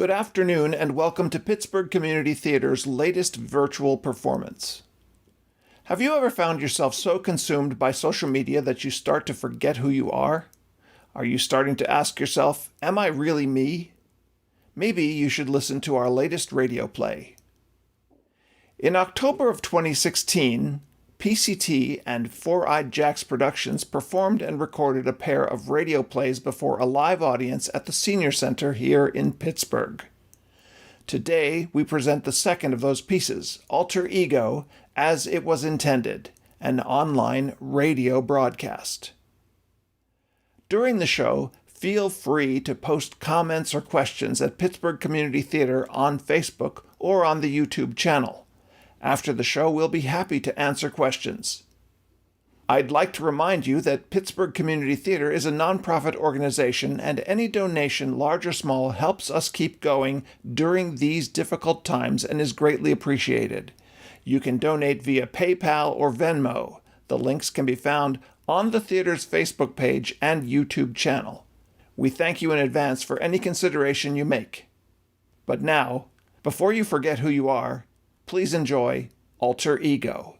Good afternoon and welcome to Pittsburg Community Theater's latest virtual performance. Have you ever found yourself so consumed by social media that you start to forget who you are? Are you starting to ask yourself, am I really me? Maybe you should listen to our latest radio play. In October of 2016, PCT and Four-Eyed Jacks Productions performed and recorded a pair of radio plays before a live audience at the Senior Center here in Pittsburgh. Today, we present the second of those pieces, Alter Ego, as it was intended, an online radio broadcast. During the show, feel free to post comments or questions at Pittsburg Community Theater on Facebook or on the YouTube channel. After the show, we'll be happy to answer questions. I'd like to remind you that Pittsburg Community Theater is a nonprofit organization, and any donation, large or small, helps us keep going during these difficult times and is greatly appreciated. You can donate via PayPal or Venmo. The links can be found on the theater's Facebook page and YouTube channel. We thank you in advance for any consideration you make. But now, before you forget who you are, please enjoy Alter Ego.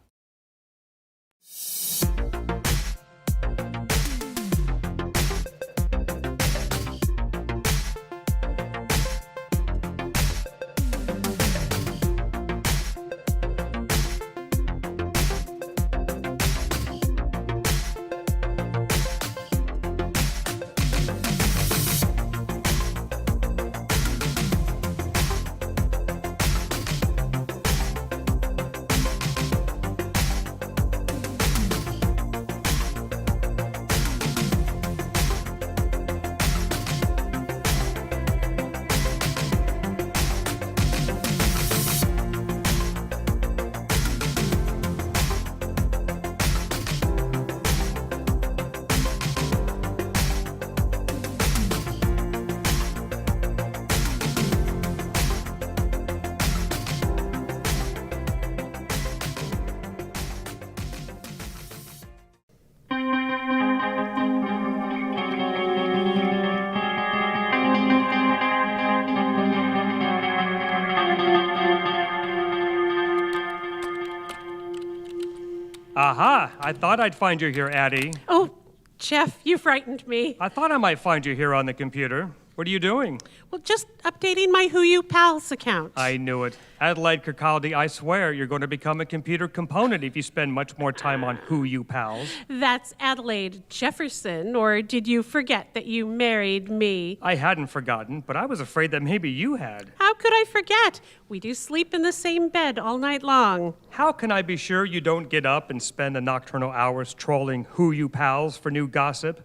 Aha! I thought I'd find you here, Addy. Oh, Jeff, you frightened me. I thought I might find you here on the computer. What are you doing? Well, just updating my Who You Pals account. I knew it. Adelaide Kirkcaldy, I swear you're going to become a computer component if you spend much more time on Who You Pals. That's Adelaide Jefferson, or did you forget that you married me? I hadn't forgotten, but I was afraid that maybe you had. How could I forget? We do sleep in the same bed all night long. How can I be sure you don't get up and spend the nocturnal hours trolling Who You Pals for new gossip?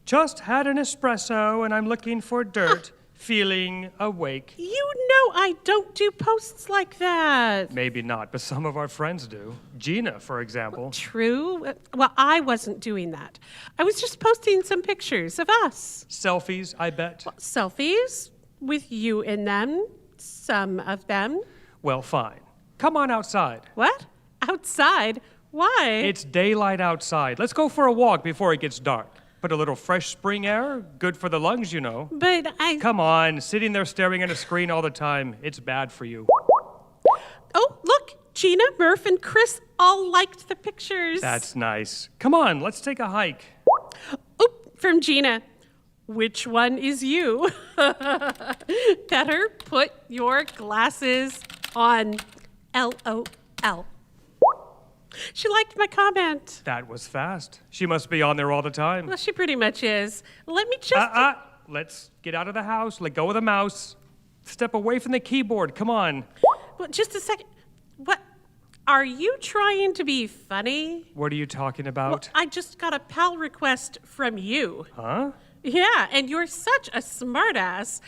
Just had an espresso and I'm looking for dirt, feeling awake. You know I don't do posts like that. Maybe not, but some of our friends do. Gina, for example. True. Well, I wasn't doing that. I was just posting some pictures of us. Selfies, I bet. Well, selfies with you in them, some of them. Well, fine. Come on outside. What? Outside? Why? It's daylight outside. Let's go for a walk before it gets dark. Put a little fresh spring air, good for the lungs, you know. But Come on, sitting there staring at a screen all the time, it's bad for you. Oh, look, Gina, Murf, and Chris all liked the pictures. That's nice. Come on, let's take a hike. Oh, from Gina. Which one is you? Better put your glasses on. LOL. She liked my comment. That was fast. She must be on there all the time. Well, she pretty much is. Let me just... Let's get out of the house. Let go of the mouse. Step away from the keyboard. Come on. Well, just a second. What? Are you trying to be funny? What are you talking about? Well, I just got a pal request from you. Huh? Yeah, and you're such a smartass.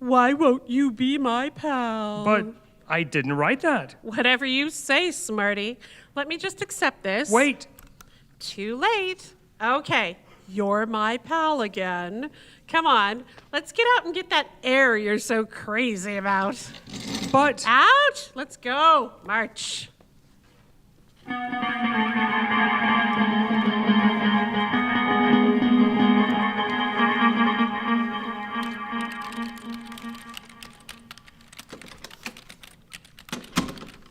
Why won't you be my pal? But I didn't write that. Whatever you say, Smarty. Let me just accept this. Wait. Too late. Okay, you're my pal again. Come on, let's get out and get that air you're so crazy about. But... Out! Let's go. March.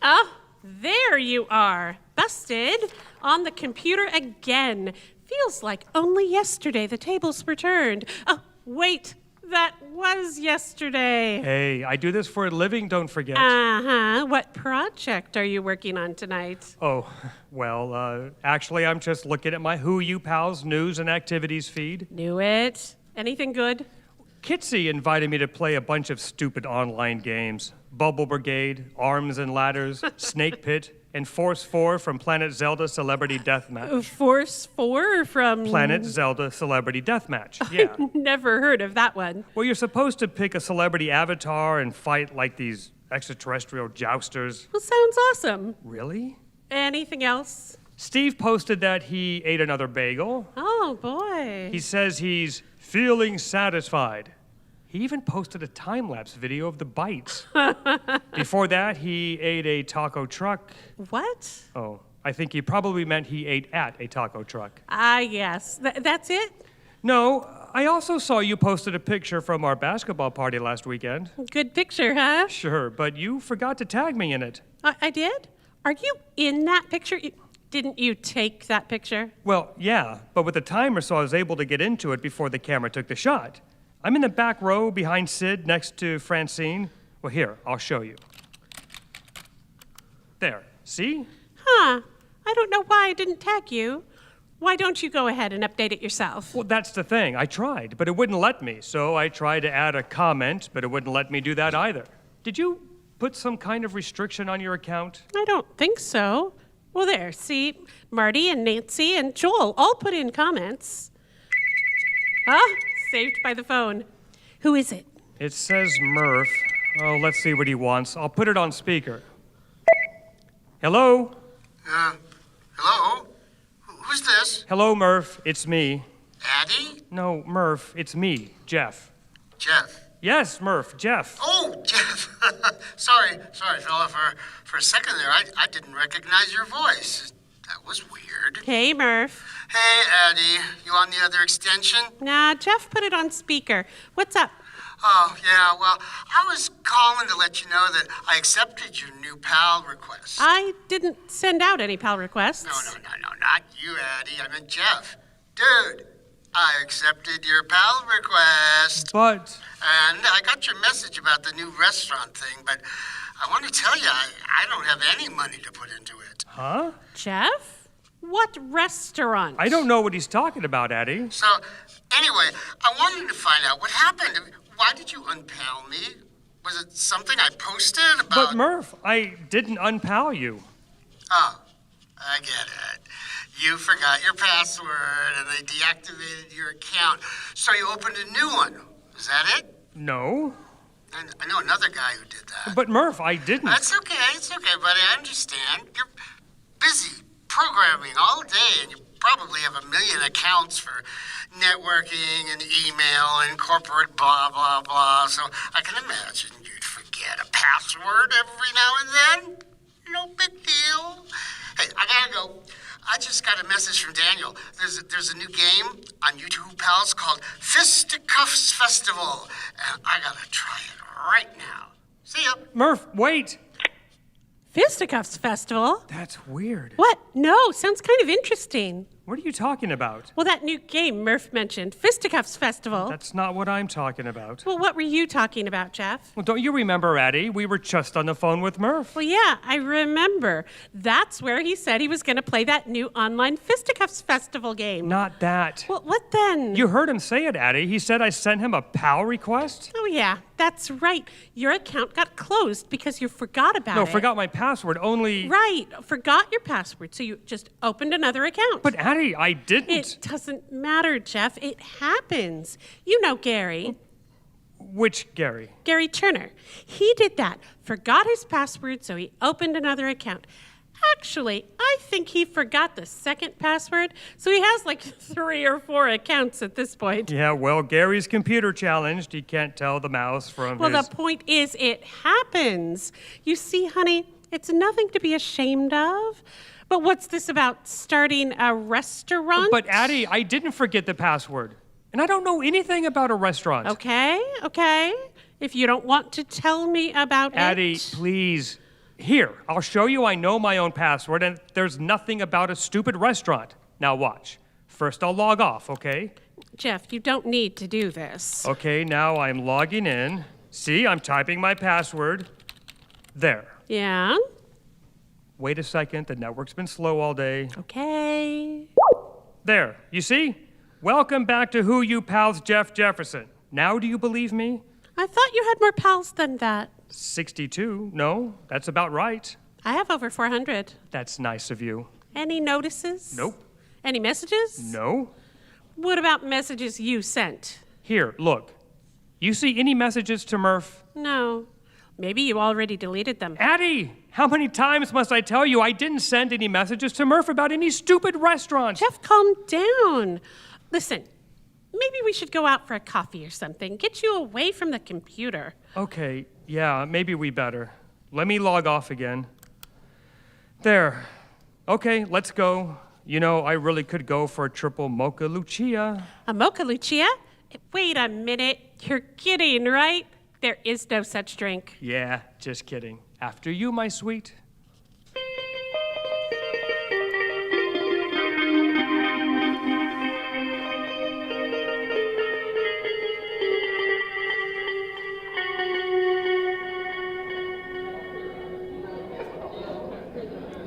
Oh, there you are. Busted. On the computer again. Feels like only yesterday the tables were turned. Oh, wait. That was yesterday. Hey, I do this for a living, don't forget. Uh-huh. What project are you working on tonight? Oh, well, actually, I'm just looking at my Who You Pals news and activities feed. Knew it. Anything good? Kitsy invited me to play a bunch of stupid online games. Bubble Brigade, Arms and Ladders, Snake Pit, and Force 4 from Planet Zelda Celebrity Deathmatch. Force 4 from... Planet Zelda Celebrity Deathmatch, yeah. Never heard of that one. Well, you're supposed to pick a celebrity avatar and fight like these extraterrestrial jousters. Well, sounds awesome. Really? Anything else? Steve posted that he ate another bagel. Oh, boy. He says he's feeling satisfied. He even posted a time-lapse video of the bites. Before that, he ate a taco truck. What? Oh, I think he probably meant he ate at a taco truck. Ah, yes. That's it? No, I also saw you posted a picture from our basketball party last weekend. Good picture, huh? Sure, but you forgot to tag me in it. I did? Are you in that picture? Didn't you take that picture? Well, yeah, but with the timer, so I was able to get into it before the camera took the shot. I'm in the back row behind Sid next to Francine. Well, here, I'll show you. There, see? Huh. I don't know why I didn't tag you. Why don't you go ahead and update it yourself? Well, that's the thing. I tried, but it wouldn't let me. So I tried to add a comment, but it wouldn't let me do that either. Did you put some kind of restriction on your account? I don't think so. Well, there, see? Marty and Nancy and Joel all put in comments. Huh? Saved by the phone. Who is it? It says Murf. Oh, let's see what he wants. I'll put it on speaker. Hello? Hello? Who's this? Hello, Murf. It's me. Addy? No, Murf. It's me, Jeff. Jeff. Yes, Murf. Jeff. Oh, Jeff. sorry, fella. For a second there, I didn't recognize your voice. That was weird. Hey, Murf. Hey, Addy. You on the other extension? Nah, Jeff put it on speaker. What's up? Oh, yeah, well, I was calling to let you know that I accepted your new pal request. I didn't send out any pal requests. No, not you, Addy. I meant Jeff. Dude, I accepted your pal request. But... And I got your message about the new restaurant thing, but I want to tell you, I don't have any money to put into it. Huh? Jeff? What restaurant? I don't know what he's talking about, Addy. So, anyway, I wanted to find out what happened. Why did you unpal me? Was it something I posted about... But Murf, I didn't unpal you. Oh, I get it. You forgot your password and they deactivated your account, so you opened a new one. Is that it? No. And I know another guy who did that. But Murf, I didn't. It's okay, buddy. I understand. You're busy programming all day, and you probably have a million accounts for networking and email and corporate blah, blah, blah. So I can imagine you'd forget a password every now and then. No big deal. Hey, I gotta go. I just got a message from Daniel. There's a new game on YouTube Pals called Fisticuffs Festival. And I gotta try it right now. See ya. Murf, wait. Fisticuffs Festival? That's weird. What? No, sounds kind of interesting. What are you talking about? Well, that new game Murf mentioned, Fisticuffs Festival. That's not what I'm talking about. Well, what were you talking about, Jeff? Well, don't you remember, Addy? We were just on the phone with Murf. Well, yeah, I remember. That's where he said he was going to play that new online Fisticuffs Festival game. Not that. Well, what then? You heard him say it, Addy. He said I sent him a PAL request. Oh, yeah, that's right. Your account got closed because you forgot about it. No, forgot my password, only... Right, forgot your password, so you just opened another account. But, Addy, I didn't. It doesn't matter, Jeff. It happens. You know Gary. Which Gary? Gary Turner. He did that. Forgot his password, so he opened another account. Actually, I think he forgot the second password, so he has like 3 or 4 accounts at this point. Yeah, well, Gary's computer challenged. He can't tell the mouse from Well, his... the point is, it happens. You see, honey, it's nothing to be ashamed of. But what's this about starting a restaurant? But, Addy, I didn't forget the password. And I don't know anything about a restaurant. Okay. If you don't want to tell me about Addy, it... please. Here, I'll show you I know my own password, and there's nothing about a stupid restaurant. Now watch. First, I'll log off, okay? Jeff, you don't need to do this. Okay, now I'm logging in. See, I'm typing my password. There. Yeah? Wait a second, the network's been slow all day. Okay. There, you see? Welcome back to Who You Pals Jefferson. Now do you believe me? I thought you had more pals than that. 62? No, that's about right. I have over 400. That's nice of you. Any notices? Nope. Any messages? No. What about messages you sent? Here, look. You see any messages to Murf? No. Maybe you already deleted them. Addy, how many times must I tell you I didn't send any messages to Murf about any stupid restaurant? Jeff, calm down. Listen, maybe we should go out for a coffee or something. Get you away from the computer. Okay, yeah, maybe we better. Let me log off again. There. Okay, let's go. You know, I really could go for a triple mocha Lucia. A mocha Lucia? Wait a minute. You're kidding, right? There is no such drink. Yeah, just kidding. After you, my sweet.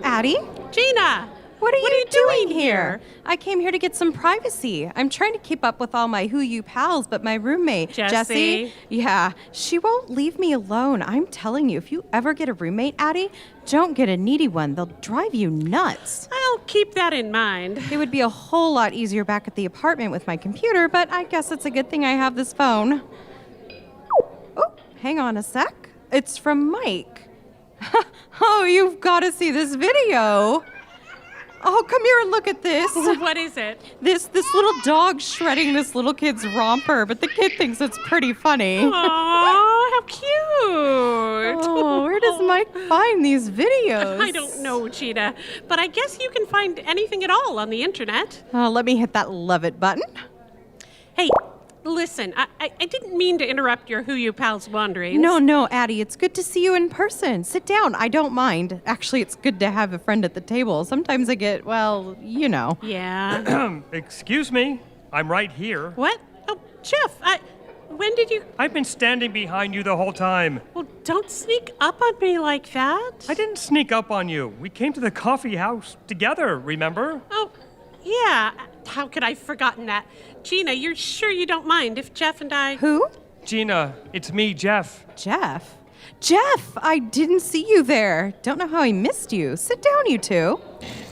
Addy? Gina! What are you doing here? I came here to get some privacy. I'm trying to keep up with all my Who You pals, but my roommate, Jessie? Yeah, she won't leave me alone. I'm telling you, if you ever get a roommate, Addy, don't get a needy one. They'll drive you nuts. I'll keep that in mind. It would be a whole lot easier back at the apartment with my computer, but I guess it's a good thing I have this phone. Oh, hang on a sec. It's from Mike. Oh, you've got to see this video. Oh, come here and look at this. What is it? This little dog shredding this little kid's romper, but the kid thinks it's pretty funny. Aw, how cute. Oh, where does Mike find these videos? I don't know, Gina, but I guess you can find anything at all on the internet. Let me hit that love it button. Hey, listen, I didn't mean to interrupt your Who You Pals wanderings. No, Addy, it's good to see you in person. Sit down, I don't mind. Actually, it's good to have a friend at the table. Sometimes I get, well, you know. Yeah. Excuse me. I'm right here. What? Oh, Jeff, when did you... I've been standing behind you the whole time. Well, don't sneak up on me like that. I didn't sneak up on you. We came to the coffee house together, remember? Oh, yeah. How could I have forgotten that? Gina, you're sure you don't mind if Jeff and I... Who? Gina, it's me, Jeff. Jeff? Jeff, I didn't see you there. Don't know how I missed you. Sit down, you two.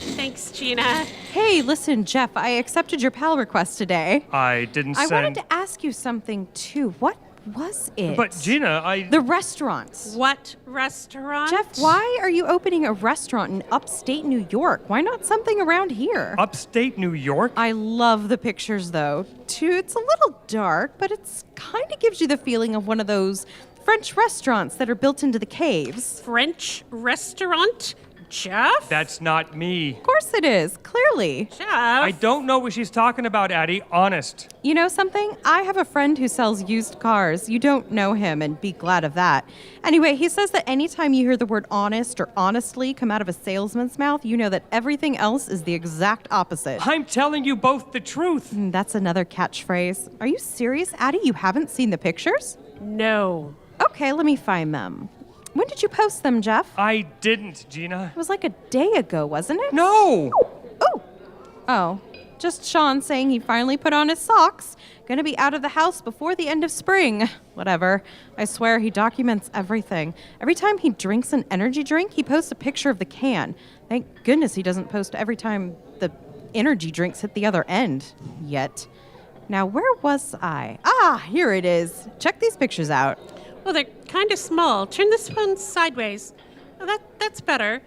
Thanks, Gina. Hey, listen, Jeff, I accepted your pal request today. I didn't I send... wanted to ask you something, too. What was it? But Gina, The restaurants. What restaurant? Jeff, why are you opening a restaurant in upstate New York? Why not something around here? Upstate New York? I love the pictures, though. Too, it's a little dark, but it's kind of gives you the feeling of one of those French restaurants that are built into the caves. French restaurant? Jeff? That's not me. Of course it is, clearly. Jeff? I don't know what she's talking about, Addy. Honest. You know something? I have a friend who sells used cars. You don't know him, and be glad of that. Anyway, he says that anytime you hear the word honest or honestly come out of a salesman's mouth, you know that everything else is the exact opposite. I'm telling you both the truth. That's another catchphrase. Are you serious, Addy? You haven't seen the pictures? No. Okay, let me find them. When did you post them, Jeff? I didn't, Gina. It was like a day ago, wasn't it? No! Oh, just Sean saying he finally put on his socks. Gonna be out of the house before the end of spring. Whatever. I swear he documents everything. Every time he drinks an energy drink, he posts a picture of the can. Thank goodness he doesn't post every time the energy drinks hit the other end. Yet. Now, where was I? Ah, here it is. Check these pictures out. Well, they're kind of small. Turn this phone sideways. Oh, that's better.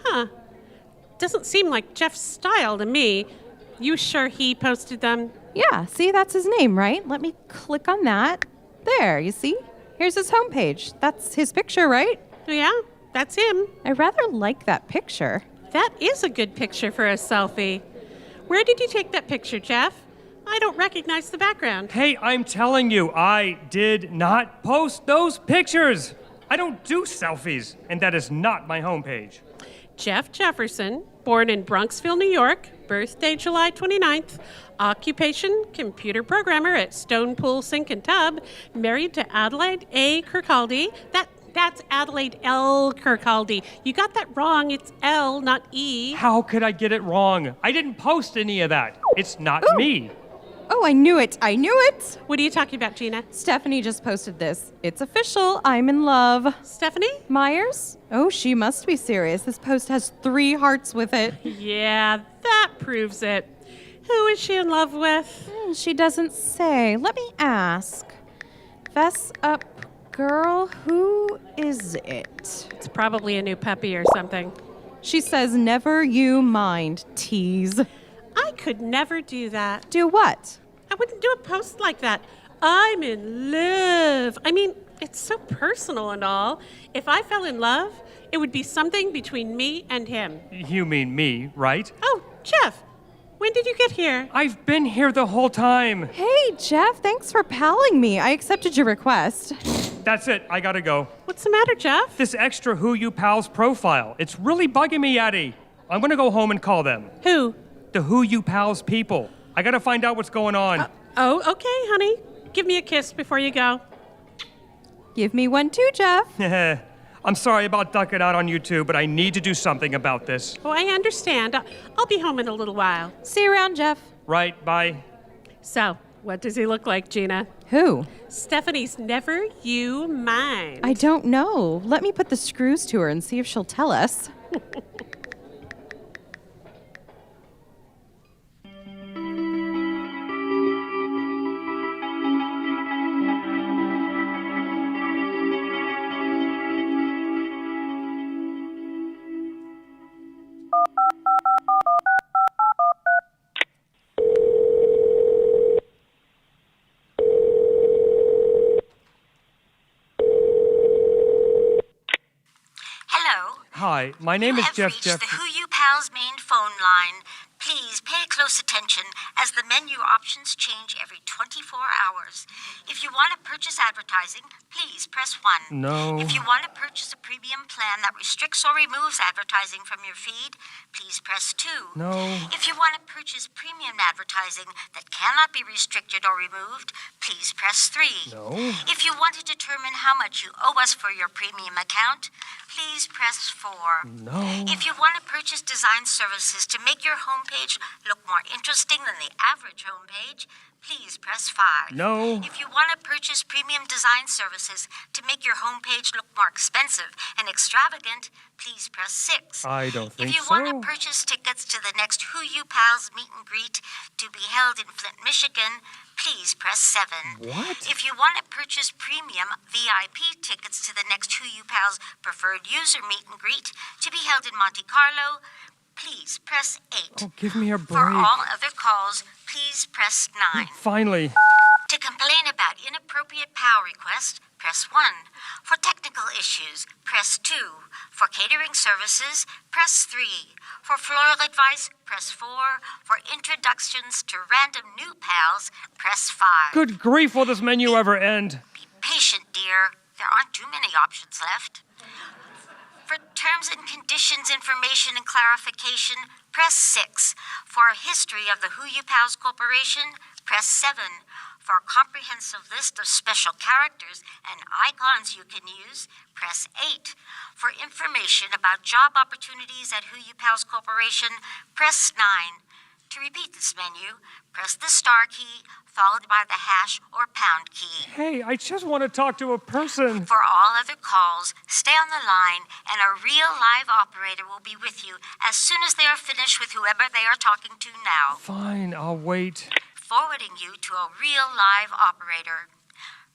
Huh. Doesn't seem like Jeff's style to me. You sure he posted them? Yeah, see, that's his name, right? Let me click on that. There, you see? Here's his homepage. That's his picture, right? Oh, yeah, that's him. I rather like that picture. That is a good picture for a selfie. Where did you take that picture, Jeff? I don't recognize the background. Hey, I'm telling you, I did not post those pictures. I don't do selfies, and that is not my homepage. Jeff Jefferson, born in Bronxville, New York, birthday July 29th, occupation computer programmer at Stone Pool Sink and Tub, married to Adelaide A. Kirkcaldy. That's Adelaide L. Kirkcaldy. You got that wrong. It's L, not E. How could I get it wrong? I didn't post any of that. It's not me. Oh, I knew it. What are you talking about, Gina? Stephanie just posted this. It's official. I'm in love. Stephanie? Myers? Oh, she must be serious. This post has 3 hearts with it. Yeah, that proves it. Who is she in love with? She doesn't say. Let me ask. Fess up, girl. Who is it? It's probably a new puppy or something. She says, never you mind. Tease. I could never do that. Do what? I wouldn't do a post like that. I'm in love. I mean, it's so personal and all. If I fell in love, it would be something between me and him. You mean me, right? Oh, Jeff, when did you get here? I've been here the whole time. Hey, Jeff, thanks for palling me. I accepted your request. That's it. I gotta go. What's the matter, Jeff? This extra Who You Pals profile. It's really bugging me, Addy. I'm gonna go home and call them. Who? The Who You Pals people. I gotta find out what's going on. Oh, okay, honey. Give me a kiss before you go. Give me one too, Jeff. I'm sorry about ducking out on you two, but I need to do something about this. Oh, I understand. I'll be home in a little while. See you around, Jeff. Right, bye. So, what does he look like, Gina? Who? Stephanie's never you mind. I don't know. Let me put the screws to her and see if she'll tell us. Hi, my name is Jeff Jefferson. The Who You Pals main phone line. Please pay close attention as the menu options change every 24 hours. If you want to purchase advertising, please press 1. No. If you want to purchase a premium plan that restricts or removes advertising from your feed, please press 2. No. If you want to purchase premium advertising that cannot be restricted or removed, please press 3. No. If you want to determine how much you owe us for your premium account, please press 4. No. If you want to purchase design services to make your homepage look more interesting than the average homepage, please press 5. No. If you want to purchase premium design services to make your homepage look more expensive and extravagant, please press 6. I don't think If you so. want to purchase tickets to the next Who You Pals meet and greet to be held in Flint, Michigan, please press 7. What? If you want to purchase premium VIP tickets to the next Who You Pals preferred user meet and greet to be held in Monte Carlo, please press 8. Oh, give me a break. For all other calls, please press 9. Finally. To complain about inappropriate PAL requests, press 1. For technical issues, press 2. For catering services, press 3. For floral advice, press 4. For introductions to random new pals, press 5. Good grief, will this menu ever end? Be patient, dear. There aren't too many options left. For terms and conditions information and clarification, press 6. For a history of the Who You Pals Corporation, press 7. For a comprehensive list of special characters and icons you can use, press 8. For information about job opportunities at Who You Pals Corporation, press 9. To repeat this menu, press the star key, followed by the hash or pound key. Hey, I just want to talk to a person. For all other calls, stay on the line, and a real live operator will be with you as soon as they are finished with whoever they are talking to now. Fine, I'll wait. Forwarding you to a real live operator.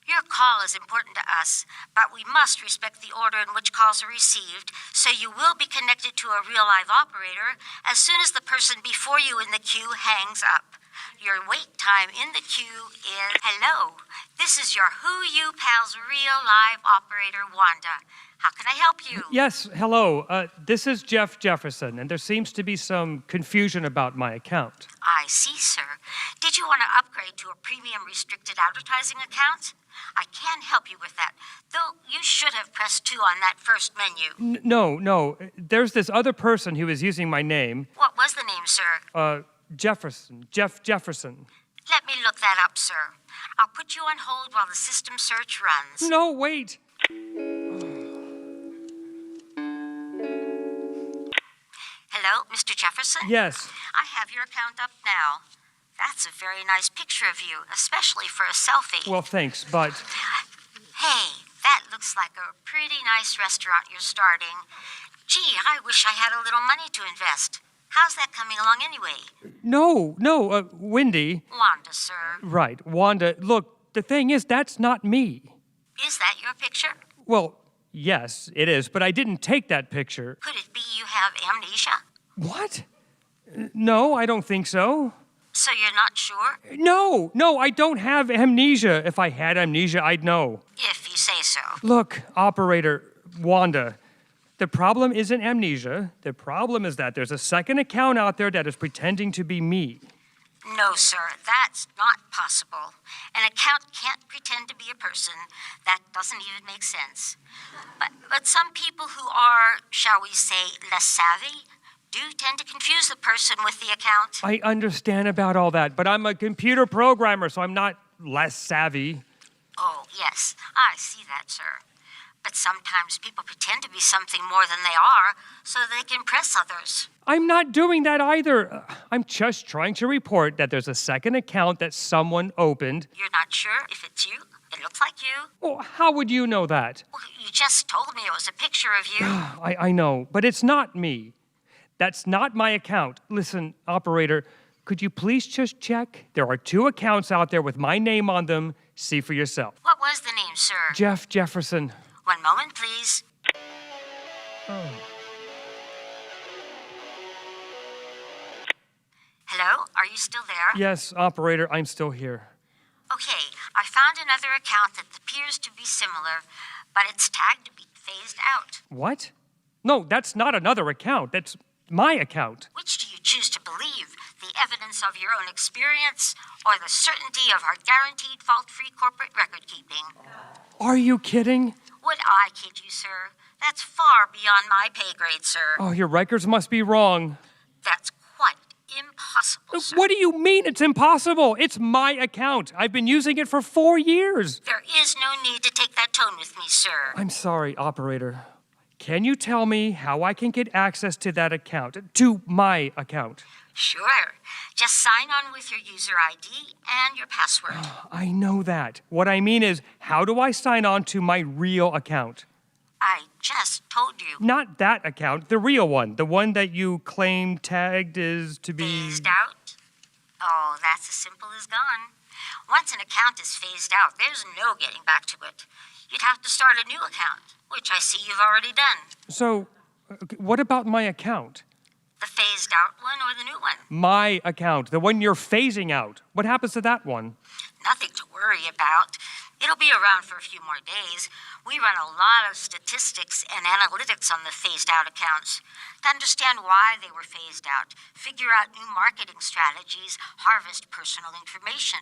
Your call is important to us, but we must respect the order in which calls are received, so you will be connected to a real live operator as soon as the person before you in the queue hangs up. Your wait time in the queue is... Hello, this is your Who You Pals real live operator, Wanda. How can I help you? Yes, hello. This is Jeff Jefferson, and there seems to be some confusion about my account. I see, sir. Did you want to upgrade to a premium restricted advertising account? I can help you with that, though you should have pressed 2 on that first menu. No. There's this other person who is using my name. What was the name, sir? Jefferson. Jefferson. Let me look that up, sir. I'll put you on hold while the system search runs. No, wait. Hello, Mr. Jefferson? Yes. I have your account up now. That's a very nice picture of you, especially for a selfie. Well, thanks, but... Hey, that looks like a pretty nice restaurant you're starting. Gee, I wish I had a little money to invest. How's that coming along anyway? No, Wendy. Wanda, sir. Right, Wanda. Look, the thing is, that's not me. Is that your picture? Well, yes, it is, but I didn't take that picture. Could it be you have amnesia? What? No, I don't think so. So you're not sure? No, I don't have amnesia. If I had amnesia, I'd know. If you say so. Look, operator, Wanda, the problem isn't amnesia. The problem is that there's a second account out there that is pretending to be me. No, sir, that's not possible. An account can't pretend to be a person. That doesn't even make sense. But some people who are, shall we say, less savvy, do tend to confuse the person with the account. I understand about all that, but I'm a computer programmer, so I'm not less savvy. Oh, yes, I see that, sir. But sometimes people pretend to be something more than they are so they can impress others. I'm not doing that either. I'm just trying to report that there's a second account that someone opened. You're not sure if it's you? It looks like you. Well, how would you know that? Well, you just told me it was a picture of you. I know, but it's not me. That's not my account. Listen, operator, could you please just check? There are 2 accounts out there with my name on them. See for yourself. What was the name, sir? Jefferson. One moment, please. Oh. Hello? Are you still there? Yes, operator, I'm still here. Okay, I found another account that appears to be similar, but it's tagged to be phased out. What? No, that's not another account. That's my account. Which do you choose to believe? The evidence of your own experience or the certainty of our guaranteed fault-free corporate record-keeping? Are you kidding? Would I kid you, sir? That's far beyond my pay grade, sir. Oh, your records must be wrong. That's quite impossible, sir. What do you mean it's impossible? It's my account. I've been using it for 4 years. There is no need to take that tone with me, sir. I'm sorry, operator. Can you tell me how I can get access to that account, to my account? Sure. Just sign on with your user ID and your password. I know that. What I mean is, how do I sign on to my real account? I just told you. Not that account, the real one. The one that you claim tagged is to be... Phased out? Oh, that's as simple as gone. Once an account is phased out, there's no getting back to it. You'd have to start a new account, which I see you've already done. So, what about my account? The phased out one or the new one? My account, the one you're phasing out. What happens to that one? Nothing to worry about. It'll be around for a few more days. We run a lot of statistics and analytics on the phased out accounts to understand why they were phased out, figure out new marketing strategies, harvest personal information.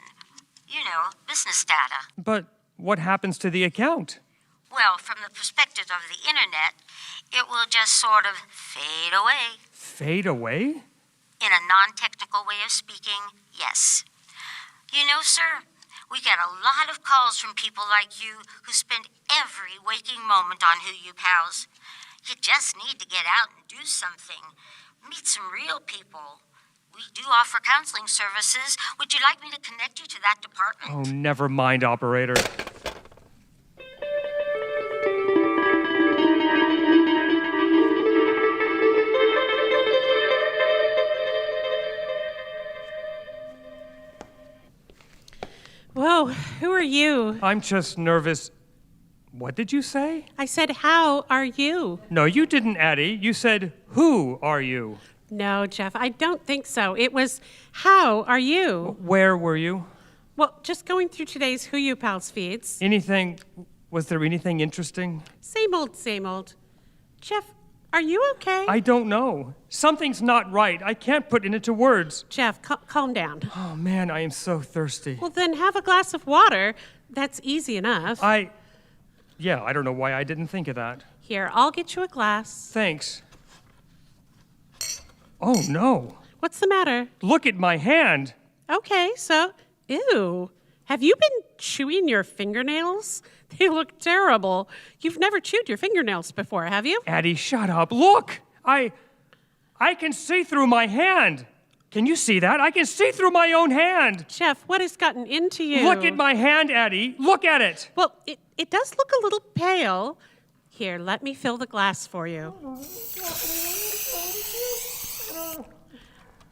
You know, business data. But what happens to the account? Well, from the perspective of the internet, it will just sort of fade away. Fade away? In a non-technical way of speaking, yes. You know, sir, we get a lot of calls from people like you who spend every waking moment on Who You Pals. You just need to get out and do something. Meet some real people. We do offer counseling services. Would you like me to connect you to that department? Oh, never mind, operator. Whoa, who are you? I'm just nervous. What did you say? I said, how are you? No, you didn't, Addy. You said, who are you? No, Jeff, I don't think so. It was, how are you? Where were you? Well, just going through today's Who You Pals feeds. Was there anything interesting? Same old, same old. Jeff, are you okay? I don't know. Something's not right. I can't put it into words. Jeff, calm down. Oh, man, I am so thirsty. Well, then have a glass of water. That's easy enough. Yeah, I don't know why I didn't think of that. Here, I'll get you a glass. Thanks. Oh, no. What's the matter? Look at my hand. Okay, so, ew. Have you been chewing your fingernails? They look terrible. You've never chewed your fingernails before, have you? Addy, shut up. Look! I can see through my hand. Can you see that? I can see through my own hand. Jeff, what has gotten into you? Look at my hand, Addy. Look at it. Well, it does look a little pale. Here, let me fill the glass for you.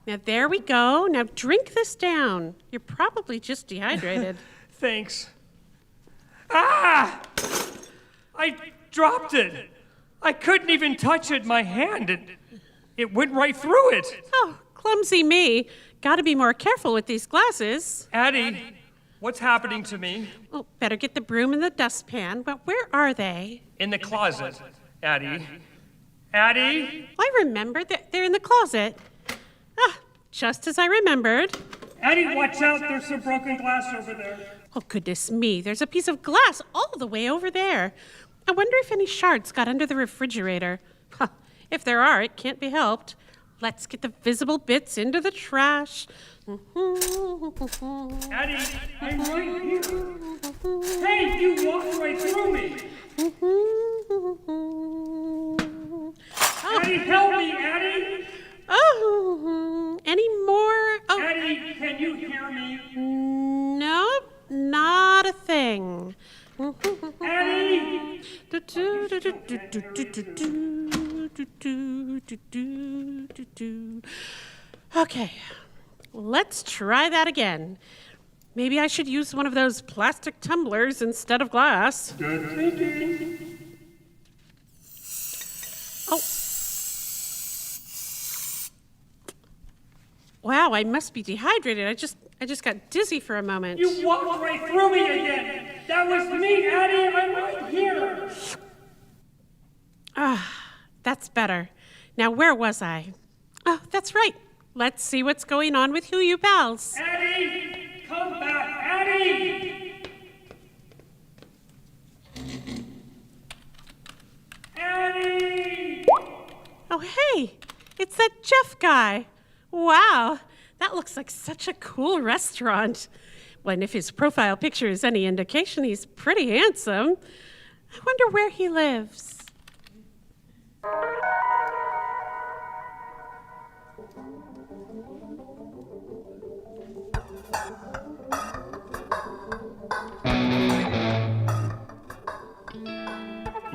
Now, there we go. Now, drink this down. You're probably just dehydrated. Thanks. Ah! I dropped it. I couldn't even touch it. My hand, it went right through it. Oh, clumsy me. Gotta be more careful with these glasses. Addy, what's happening to me? Well, better get the broom and the dustpan. But where are they? In the closet, Addy. Addy? I remember that they're in the closet. Ah, just as I remembered. Addy, watch out. There's some broken glass over there. Oh, goodness me. There's a piece of glass all the way over there. I wonder if any shards got under the refrigerator. Huh, if there are, it can't be helped. Let's get the visible bits into the trash. Addy, I'm right here. Hey, you walked right through me. Addy, help me, Addy. Oh, any more? Oh, Addy, can you hear me? nope, not a thing. Addy! Okay, let's try that again. Maybe I should use one of those plastic tumblers instead of glass. Good thinking. Oh. Wow, I must be dehydrated. I just got dizzy for a moment. You walked right through me again. That was me, Addy. I'm right here. That's better. Now, where was I? Oh, that's right. Let's see what's going on with Who You Pals. Addy, come back, Addy. Addy! Oh, hey, it's that Jeff guy. Wow, that looks like such a cool restaurant. Well, and if his profile picture is any indication, he's pretty handsome. I wonder where he lives.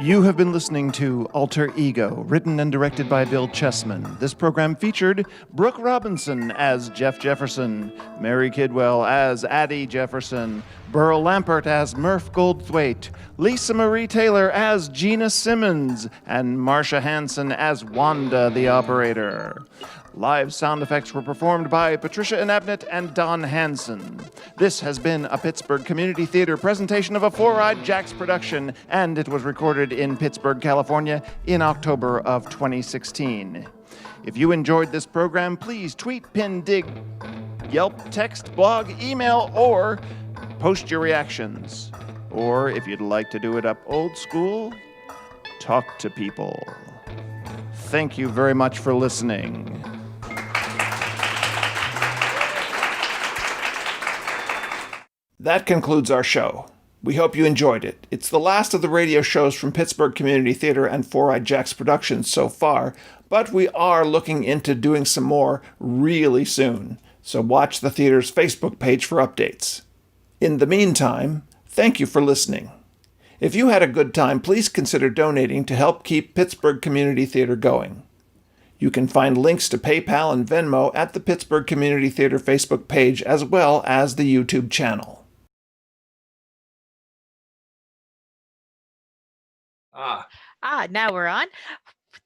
You have been listening to Alter Ego, written and directed by Bill Chessman. This program featured Brook Robinson as Jeff Jefferson, Mary Kidwell as Addy Jefferson, Burl Lampert as Murf Goldthwaite, Lisa Marie Taylor as Gina Simmonds, and Marsha Hansen as Wanda the Operator. Live sound effects were performed by Patricia Inabnet and Don Hansen. This has been a Pittsburg Community Theater presentation of a Four-Eyed Jacks production, and it was recorded in Pittsburg, California in October of 2016. If you enjoyed this program, please tweet, pin, dig, Yelp, text, blog, email, or post your reactions. Or if you'd like to do it up old school, talk to people. Thank you very much for listening. That concludes our show. We hope you enjoyed it. It's the last of the radio shows from Pittsburg Community Theater and Four-Eyed Jacks Productions so far, but we are looking into doing some more really soon, so watch the theater's Facebook page for updates. In the meantime, thank you for listening. If you had a good time, please consider donating to help keep Pittsburg Community Theater going. You can find links to PayPal and Venmo at the Pittsburg Community Theater Facebook page as well as the YouTube channel. Now we're on.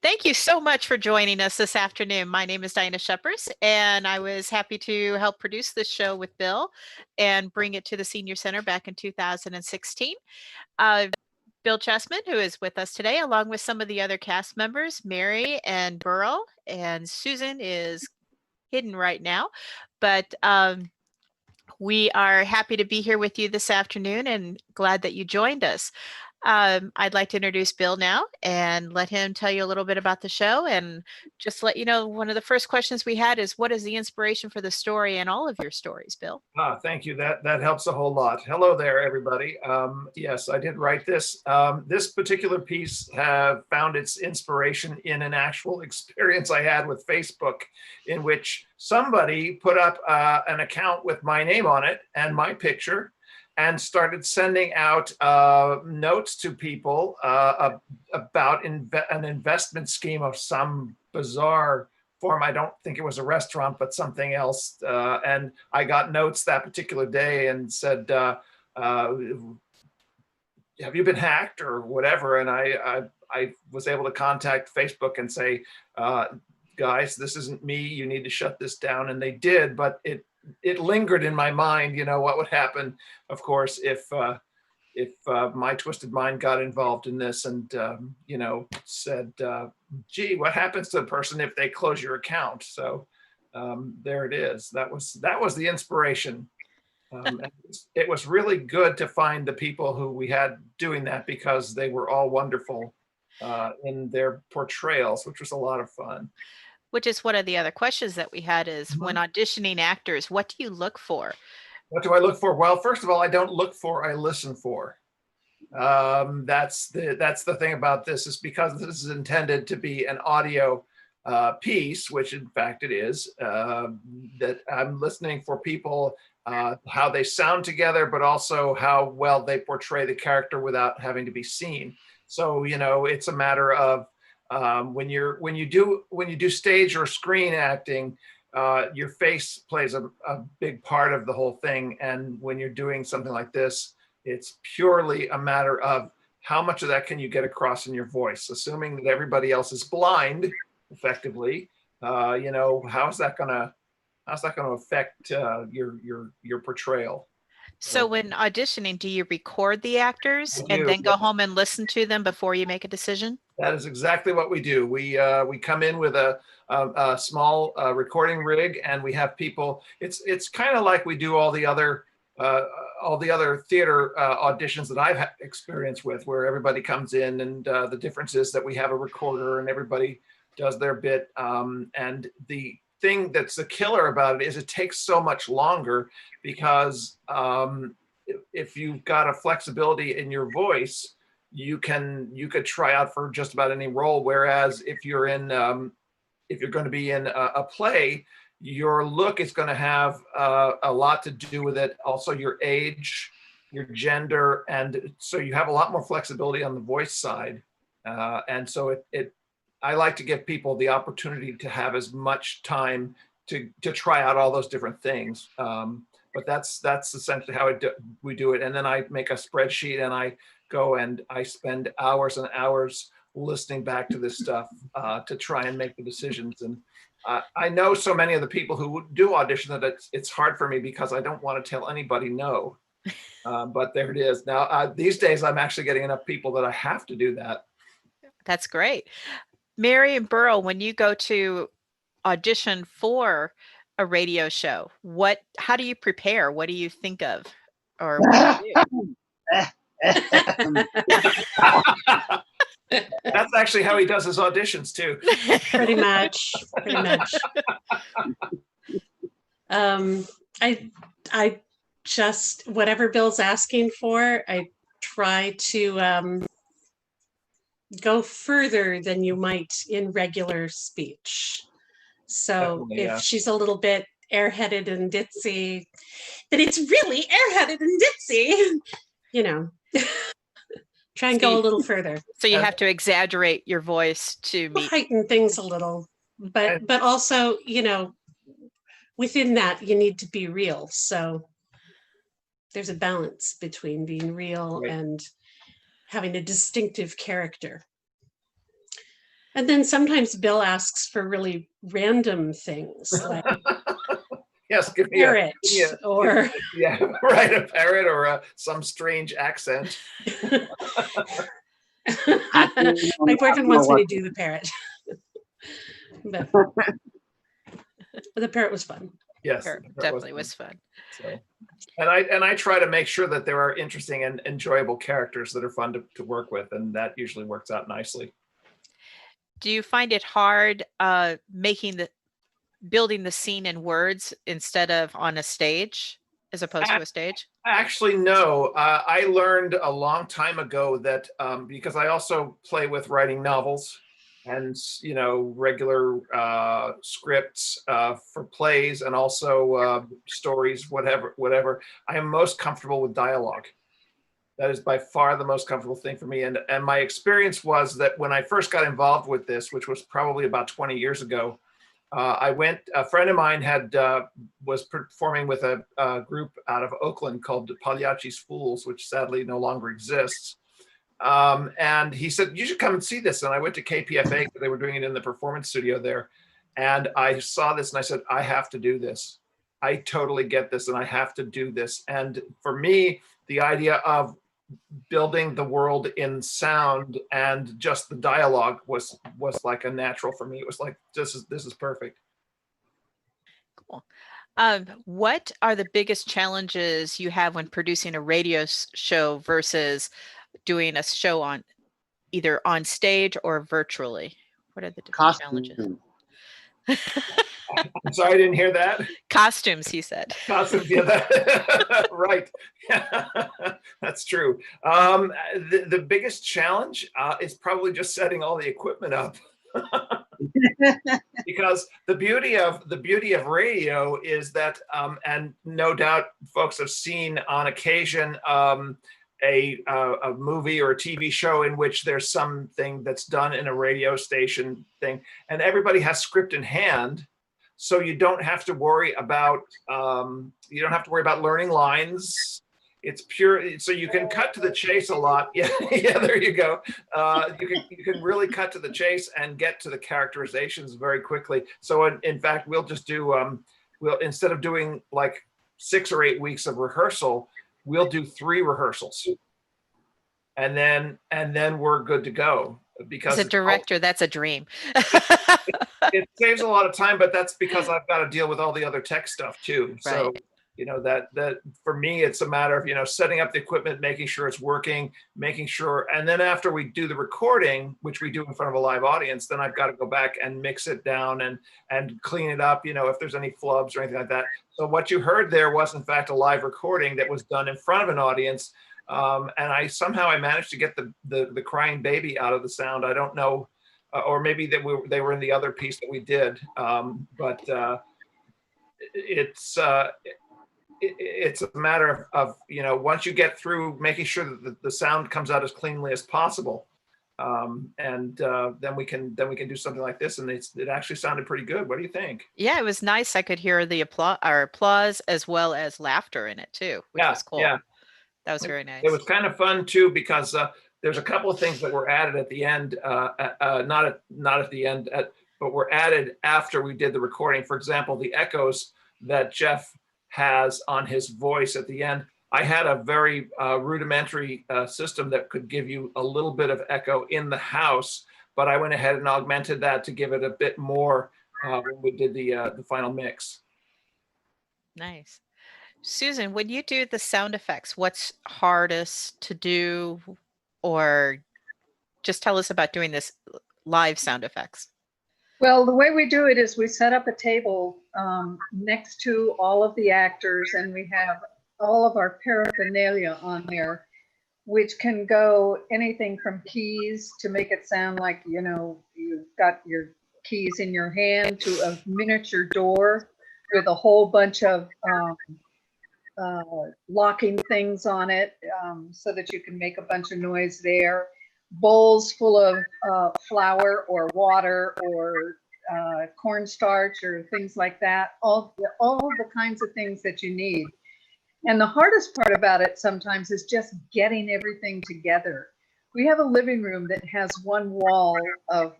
Thank you so much for joining us this afternoon. My name is Diana Sheppers, and I was happy to help produce this show with Bill and bring it to the Senior Center back in 2016. Bill Chessman, who is with us today, along with some of the other cast members, Mary and Burl, and Susan is hidden right now. But We are happy to be here with you this afternoon and glad that you joined us. I'd like to introduce Bill now and let him tell you a little bit about the show. And just to let you know, one of the first questions we had is, what is the inspiration for the story and all of your stories, Bill? Thank you. That helps a whole lot. Hello there, everybody. Yes, I did write this. This particular piece found its inspiration in an actual experience I had with Facebook, in which somebody put up an account with my name on it and my picture, and started sending out notes to people about an investment scheme of some bizarre form. I don't think it was a restaurant, but something else. And I got notes that particular day and said, have you been hacked or whatever? And I was able to contact Facebook and say, guys, this isn't me. You need to shut this down. And they did, but it lingered in my mind, what would happen, of course, if my twisted mind got involved in this and, said, gee, what happens to a person if they close your account? So there it is. That was the inspiration. It was really good to find the people who we had doing that, because they were all wonderful in their portrayals, which was a lot of fun. Which is one of the other questions that we had is, when auditioning actors, what do you look for? What do I look for? Well, first of all, I don't look for, I listen for. That's the thing about this, is because this is intended to be an audio piece, which in fact it is, that I'm listening for people, how they sound together, but also how well they portray the character without having to be seen. So, it's a matter of, when you do stage or screen acting, your face plays a big part of the whole thing. And when you're doing something like this, it's purely a matter of how much of that can you get across in your voice, assuming that everybody else is blind, effectively. How's that gonna affect your portrayal? So when auditioning, do you record the actors I and do, then go yeah. home and listen to them before you make a decision? That is exactly what we do. We come in with a small recording rig, and we have people. It's kind of like we do all the other theater auditions that I've had experience with, where everybody comes in, and the difference is that we have a recorder and everybody does their bit. And the thing that's the killer about it is it takes so much longer, because if you've got a flexibility in your voice, you could try out for just about any role. Whereas if you're going to be in a play, your look is going to have a lot to do with it. Also, your age, your gender, and so you have a lot more flexibility on the voice side. And so I like to give people the opportunity to have as much time to try out all those different things. But that's essentially how we do it. And then I make a spreadsheet, and I go and I spend hours and hours listening back to this stuff to try and make the decisions. And I know so many of the people who do audition that it's hard for me, because I don't want to tell anybody no. But there it is. Now, these days, I'm actually getting enough people that I have to do that. That's great. Mary and Burl, when you go to audition for a radio show, how do you prepare? What do you think of? Or what do you do? That's actually how he does his auditions too. Pretty much. I just, whatever Bill's asking for, I try to go further than you might in regular speech. So Definitely, yeah. if she's a little bit airheaded and ditzy, then it's really airheaded and ditzy, try and go a little further. So you have to exaggerate your voice to meet. Heighten things a little, but also, within that, you need to be real. So there's a balance between being real and having a distinctive character. And then sometimes Bill asks for really random things, like yes, give me parrot or a parrot or some strange accent. My boyfriend wants me to do the parrot, but the parrot was fun. Yes, Sure, that definitely fun. was fun. So, and I try to make sure that there are interesting and enjoyable characters that are fun to work with, and that usually works out nicely. Do you find it hard building the scene in words instead of on a stage as opposed to a stage? Actually, no. I learned a long time ago that because I also play with writing novels and regular scripts for plays and also stories, whatever. I am most comfortable with dialogue. That is by far the most comfortable thing for me. And my experience was that when I first got involved with this, which was probably about 20 years ago, a friend of mine was performing with a group out of Oakland called Pagliacci's Fools, which sadly no longer exists. And he said, you should come and see this. And I went to KPFA because they were doing it in the performance studio there. And I saw this and I said, I have to do this. I totally get this and I have to do this. And for me, the idea of building the world in sound and just the dialogue was like a natural for me. It was like, this is perfect. Cool. What are the biggest challenges you have when producing a radio show versus doing a show on either on stage or virtually? What are the different challenges? I'm sorry, I didn't hear that. Costumes, he said. Costumes, yeah, right. That's true. The biggest challenge is probably just setting all the equipment up. Because the beauty of radio is that, and no doubt folks have seen on occasion a movie or a TV show in which there's something that's done in a radio station thing, and everybody has script in hand. So you don't have to worry about learning lines. It's pure, so you can cut to the chase a lot. Yeah, yeah. There you go. You can really cut to the chase and get to the characterizations very quickly. So in fact, we'll just do we'll, instead of doing like 6 or 8 weeks of rehearsal, we'll do 3 rehearsals, and then we're good to go. Because as a director, that's a dream. It saves a lot of time, but that's because I've got to deal with all the other tech stuff too. Right. So, that for me, it's a matter of, setting up the equipment, making sure it's working, making sure. And then after we do the recording, which we do in front of a live audience, then I've got to go back and mix it down and clean it up, if there's any flubs or anything like that. So what you heard there was in fact a live recording that was done in front of an audience. And I managed to get the crying baby out of the sound. I don't know. Or maybe they were in the other piece that we did, but it's a matter of once you get through making sure that the sound comes out as cleanly as possible, and then we can do something like this, and it actually sounded pretty good. What do you think? Yeah, it was nice. I could hear the applause as well as laughter in it too, which was cool. Yeah, that was very nice. It was kind of fun too because there's a couple of things that were added at the end, not at the end, but were added after we did the recording. For example, the echoes that Jeff has on his voice at the end. I had a very rudimentary system that could give you a little bit of echo in the house, but I went ahead and augmented that to give it a bit more when we did the final mix. Nice. Susan, when you do the sound effects, what's hardest to do? Or just tell us about doing this live sound effects. Well, the way we do it is we set up a table next to all of the actors, and we have all of our paraphernalia on there, which can go anything from keys to make it sound like, you've got your keys in your hand, to a miniature door with a whole bunch of locking things on it, so that you can make a bunch of noise there. Bowls full of flour or water or cornstarch or things like that. All the kinds of things that you need. And the hardest part about it sometimes is just getting everything together. We have a living room that has one wall of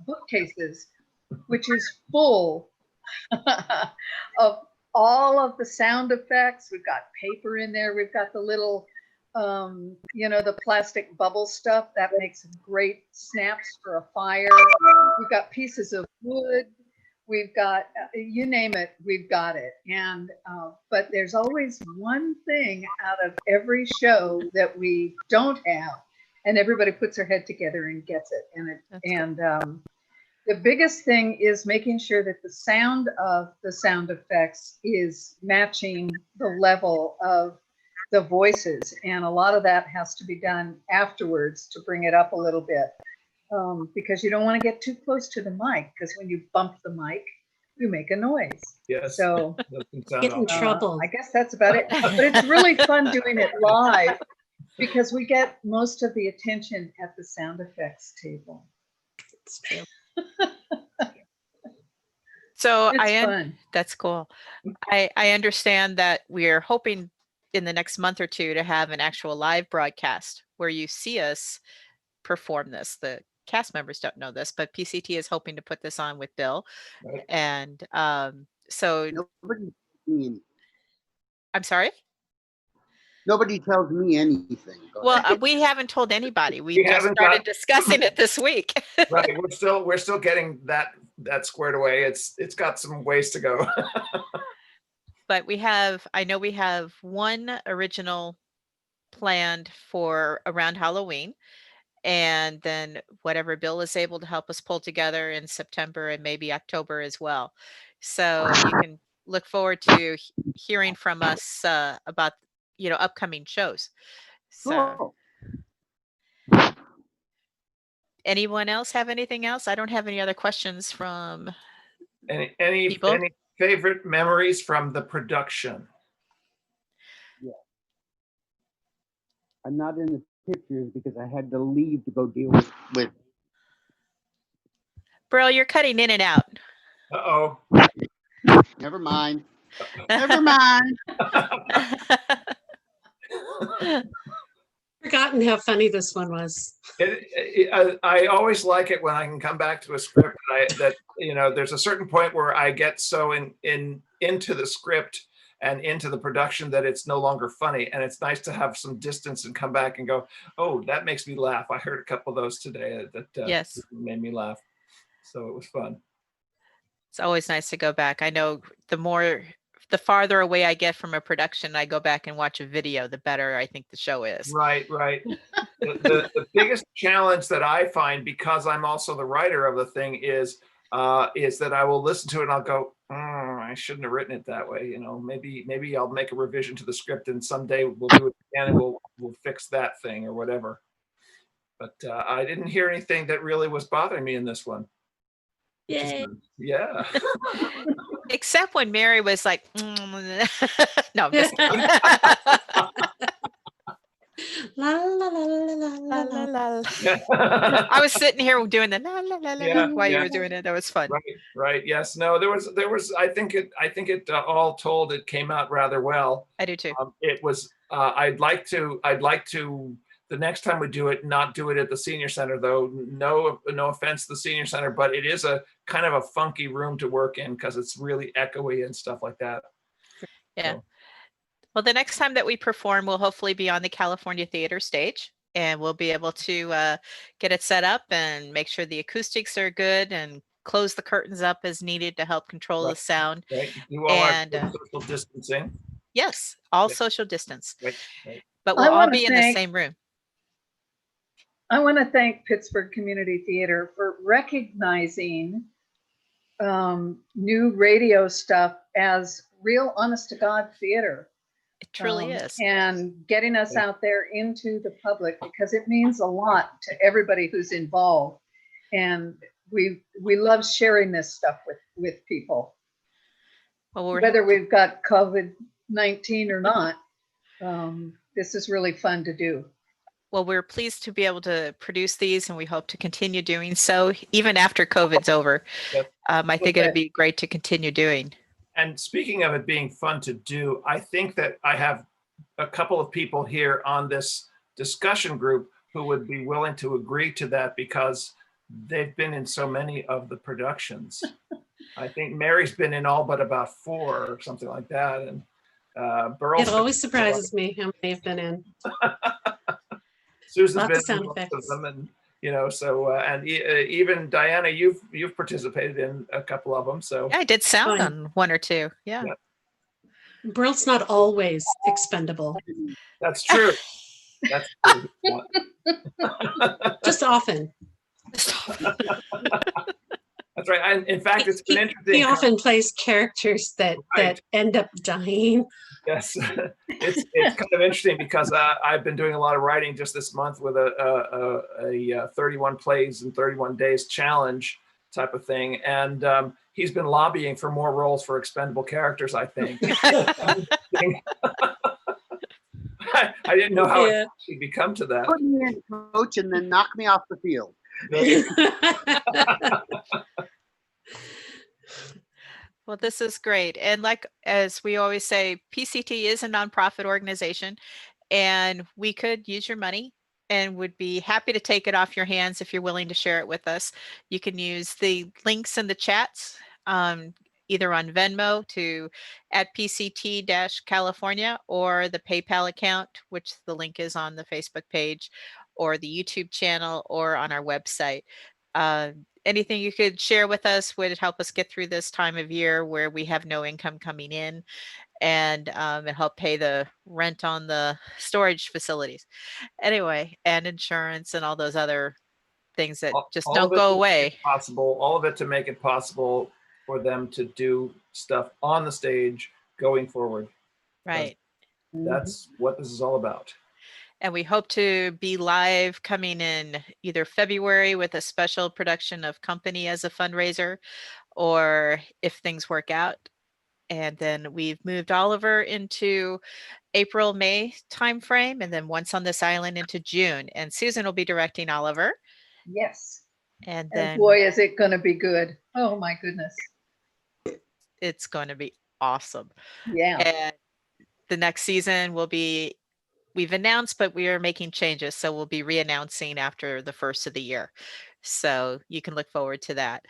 bookcases, which is full of all of the sound effects. We've got paper in there. We've got the little, the plastic bubble stuff that makes great snaps for a fire. We've got pieces of wood. We've got, you name it, we've got it. And, but there's always one thing out of every show that we don't have, and everybody puts their head together and gets it. The biggest thing is making sure that the sound of the sound effects is matching the level of the voices. And a lot of that has to be done afterwards to bring it up a little bit. Because you don't want to get too close to the mic, because when you bump the mic, you make a noise. Yes. So Get in trouble. I guess that's about it. But it's really fun doing it live because we get most of the attention at the sound effects table. It's true. So It's fun. that's cool. I understand that we're hoping in the next month or two to have an actual live broadcast where you see us perform this. The cast members don't know this, but PCT is hoping to put this on with Bill. Right. And so Nobody tells me I'm sorry. Nobody tells me anything. Go Well, ahead. we haven't told anybody. We We just haven't started got- discussing it this week. Right. We're still getting that squared away. It's got some ways to go. But I know we have one original planned for around Halloween. And then whatever Bill is able to help us pull together in September and maybe October as well. So you can look forward to hearing from us about, upcoming shows. So Cool. anyone else have anything else? I don't have any other questions from Any People? favorite memories from the production? I'm not in the pictures because I had to leave to go deal with Burl, you're cutting in and out. Uh-oh. never mind. Never mind. Forgotten how funny this one was. I always like it when I can come back to a script that there's a certain point where I get so into the script and into the production that it's no longer funny. And it's nice to have some distance and come back and go, oh, that makes me laugh. I heard a couple of those today that Yes. made me laugh. So it was fun. It's always nice to go back. I know the farther away I get from a production, I go back and watch a video, the better I think the show is. Right. The biggest challenge that I find, because I'm also the writer of the thing, is that I will listen to it and I'll go, I shouldn't have written it that way. Maybe I'll make a revision to the script and someday we'll do it again and we'll fix that thing or whatever. But I didn't hear anything that really was bothering me in this one. Yay. Yeah. Except when Mary was like, no, I'm just kidding. La la la la la La, la la, la. la. I was sitting here doing the la la la la Yeah, while you yeah. were doing it. That was fun. Right. Yes. No, there was, I think it all told, it came out rather well. I do too. It was, I'd like to, the next time we do it, not do it at the senior center though. No offense to the senior center, but it is a kind of a funky room to work in because it's really echoey and stuff like that. Yeah. So. Well, the next time that we perform, we'll hopefully be on the California Theater stage, and we'll be able to get it set up and make sure the acoustics are good and close the curtains up as needed to help control the sound. Right. Do all And, our social distancing. Yes, all Yeah. social distance, Right. but I we'll all wanna be in the thank- same room. I want to thank Pittsburg Community Theater for recognizing new radio stuff as real honest to God theater. It truly is. And getting us out there into the public, because it means a lot to everybody who's involved. And we love sharing this stuff with people, Well, we're whether we've got COVID-19 or not. This is really fun to do. Well, we're pleased to be able to produce these, and we hope to continue doing so even after COVID's over. Yep. I think it'd be great to continue doing. And speaking of it being fun to do, I think that I have a couple of people here on this discussion group who would be willing to agree to that because they've been in so many of the productions. I think Mary's been in all but about 4 or something like that. And Burl. It always surprises me how many have been in. Susan's Lots been of sound in most of effects. them, So and even Diana, you've participated in a couple of them. So Yeah, I did sound Fine. on one or two. Yeah. Burl's not always expendable, that's true. That's true. just often. That's right. In fact, it's been interesting. He often plays characters that end up dying. Yes, it's kind of interesting because I've been doing a lot of writing just this month with a 31 plays in 31 days challenge type of thing, and he's been lobbying for more roles for expendable characters. I think. I didn't know how it actually become to that. Put me in, coach, and then knock me off the field. Well, this is great. And like, as we always say, PCT is a nonprofit organization, and we could use your money and would be happy to take it off your hands if you're willing to share it with us. You can use the links in the chats, either on Venmo to @PCT-California, or the PayPal account, which the link is on the Facebook page, or the YouTube channel, or on our website. Anything you could share with us would help us get through this time of year where we have no income coming in, and help pay the rent on the storage facilities. Anyway, and insurance and all those other things that just All don't of it go to make away. it possible, all of it to make it possible for them to do stuff on the stage going forward. Right. That's what this is all about. And we hope to be live coming in either February with a special production of Company as a fundraiser, or if things work out. And then we've moved Oliver into April, May timeframe, and then once on this island into June. And Susan will be directing Oliver. Yes. And And then boy, is it going to be good. Oh my goodness. it's going to be awesome. Yeah. And the next season will be, we've announced, but we are making changes. So we'll be re-announcing after the first of the year. So you can look forward to that.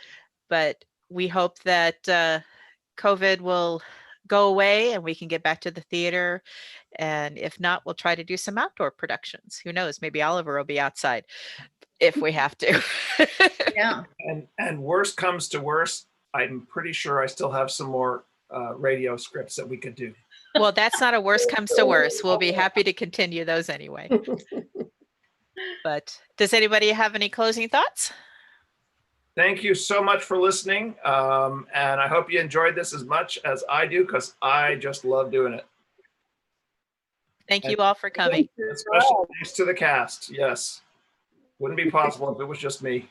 But we hope that COVID will go away and we can get back to the theater. And if not, we'll try to do some outdoor productions. Who knows? Maybe Oliver will be outside if we have to. Yeah. And worst comes to worst, I'm pretty sure I still have some more radio scripts that we could do. Well, that's not a worst comes to worst. We'll be happy to continue those anyway. But does anybody have any closing thoughts? Thank you so much for listening. And I hope you enjoyed this as much as I do, because I just love doing it. Thank you all for coming. Especially thanks to the cast. Yes. Wouldn't be possible if it was just me.